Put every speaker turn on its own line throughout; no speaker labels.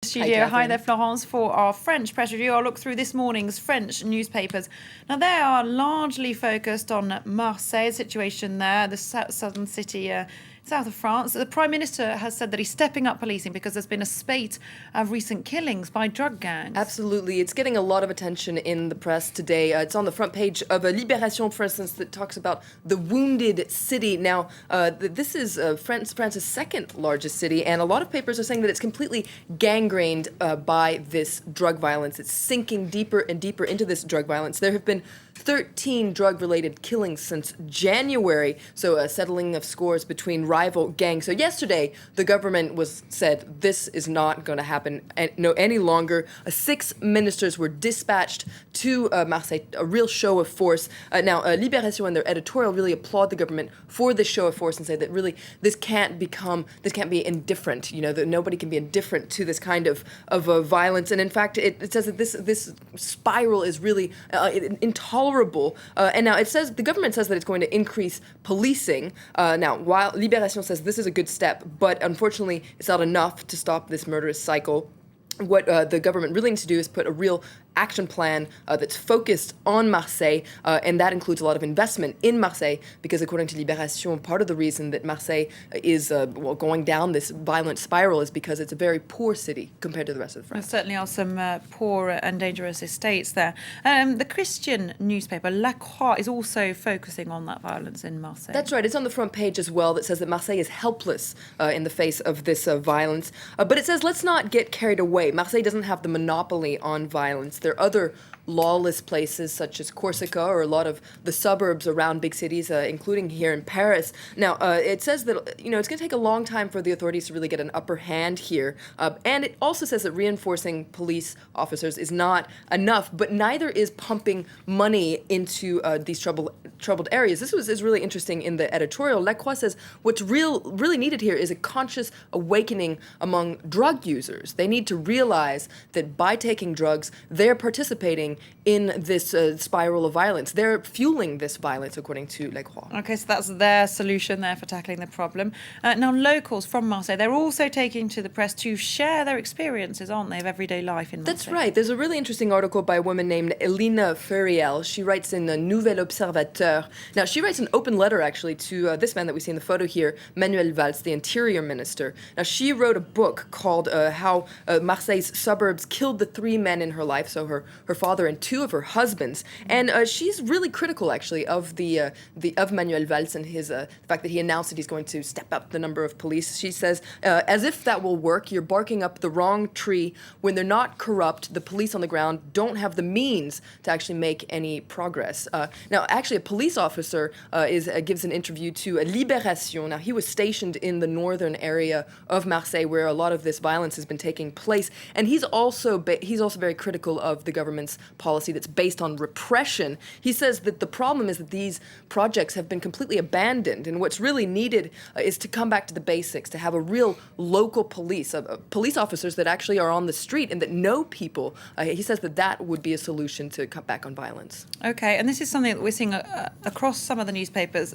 studio. Hi there, Florence, for our French press review. I'll look through this morning's French newspapers. Now, they are largely focused on Marseille, situation there, the southern city, south of France. The Prime Minister has said that he's stepping up policing because there's been a spate of recent killings by drug gangs.
Absolutely. It's getting a lot of attention in the press today. It's on the front page of Libération, for instance, that talks about the wounded city. Now, this is France's second largest city, and a lot of papers are saying that it's completely gangrened by this drug violence. It's sinking deeper and deeper into this drug violence. There have been 13 drug-related killings since January, so a settling of scores between rival gangs. So yesterday, the government said this is not going to happen any longer. 6 ministers were dispatched to Marseille, a real show of force. Now, Libération and their editorial really applaud the government for this show of force and say that really this can't be indifferent. You know, that nobody can be indifferent to this kind of violence. And in fact, it says that this spiral is really intolerable. And now the government says that it's going to increase policing. Now, while Libération says this is a good step, but unfortunately it's not enough to stop this murderous cycle. What the government really needs to do is put a real action plan that's focused on Marseille, and that includes a lot of investment in Marseille, because according to Libération, part of the reason that Marseille is going down this violent spiral is because it's a very poor city compared to the rest of France.
There certainly are some poor and dangerous estates there. The Christian newspaper La Croix is also focusing on that violence in Marseille.
That's right. It's on the front page as well, that says that Marseille is helpless in the face of this violence. But it says, let's not get carried away. Marseille doesn't have the monopoly on violence. There are other lawless places such as Corsica or a lot of the suburbs around big cities, including here in Paris. Now, it says that, it's going to take a long time for the authorities to really get an upper hand here. And it also says that reinforcing police officers is not enough, but neither is pumping money into these troubled areas. This is really interesting in the editorial. La Croix says what's really needed here is a conscious awakening among drug users. They need to realize that by taking drugs, they're participating in this spiral of violence. They're fueling this violence, according to La Croix.
Okay, so that's their solution there for tackling the problem. Now, locals from Marseille, they're also taking to the press to share their experiences, aren't they, of everyday life in Marseille?
That's right. There's a really interesting article by a woman named Elina Furiel. She writes in the Nouvel Observateur. Now, she writes an open letter, actually, to this man that we see in the photo here, Manuel Valls, the Interior Minister. Now, she wrote a book called How Marseille's Suburbs Killed the 3 Men in Her Life, so her father and 2 of her husbands, and she's really critical, actually, of of Manuel Valls and his the fact that he announced that he's going to step up the number of police. She says, as if that will work, you're barking up the wrong tree. When they're not corrupt, the police on the ground don't have the means to actually make any progress. Now, actually, a police officer gives an interview to Libération. Now, he was stationed in the northern area of Marseille, where a lot of this violence has been taking place, and he's also very critical of the government's policy that's based on repression. He says that the problem is that these projects have been completely abandoned, and what's really needed is to come back to the basics, to have a real local police, police officers that actually are on the street and that know people. He says that would be a solution to cut back on violence.
Okay, and this is something that we're seeing across some of the newspapers,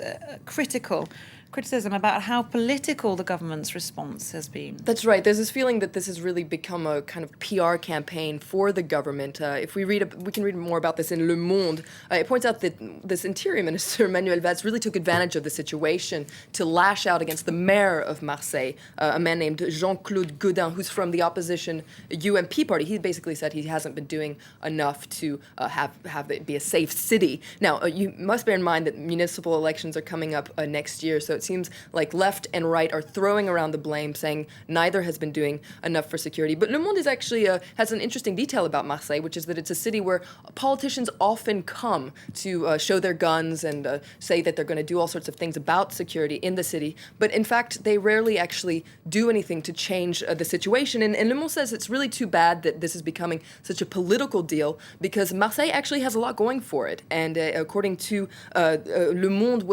criticism about how political the government's response has been.
That's right. There's this feeling that this has really become a kind of PR campaign for the government. If we can read more about this in Le Monde. It points out that this Interior Minister, Manuel Valls, really took advantage of the situation to lash out against the mayor of Marseille, a man named Jean-Claude Gaudin, who's from the opposition UMP party. He basically said he hasn't been doing enough to have it be a safe city. Now, you must bear in mind that municipal elections are coming up next year, so it seems like left and right are throwing around the blame, saying neither has been doing enough for security. But Le Monde is actually has an interesting detail about Marseille, which is that it's a city where politicians often come to show their guns and say that they're going to do all sorts of things about security in the city. But in fact, they rarely actually do anything to change the situation. And Le Monde says it's really too bad that this is becoming such a political deal, because Marseille actually has a lot going for it. And according to Le Monde,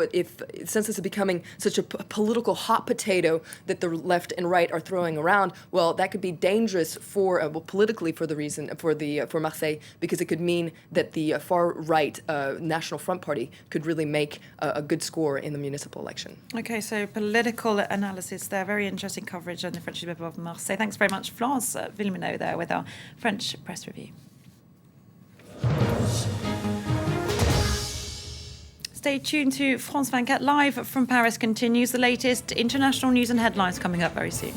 since this is becoming such a political hot potato that the left and right are throwing around, well, that could be dangerous for politically for Marseille, because it could mean that the far right National Front Party could really make a good score in the municipal election.
Okay, so political analysis there, very interesting coverage on the French newspaper of Marseille. Thanks very much, Florence Villeminot, there with our French press review. Stay tuned to France 24 Live from Paris continues. The latest international news and headlines coming up very soon.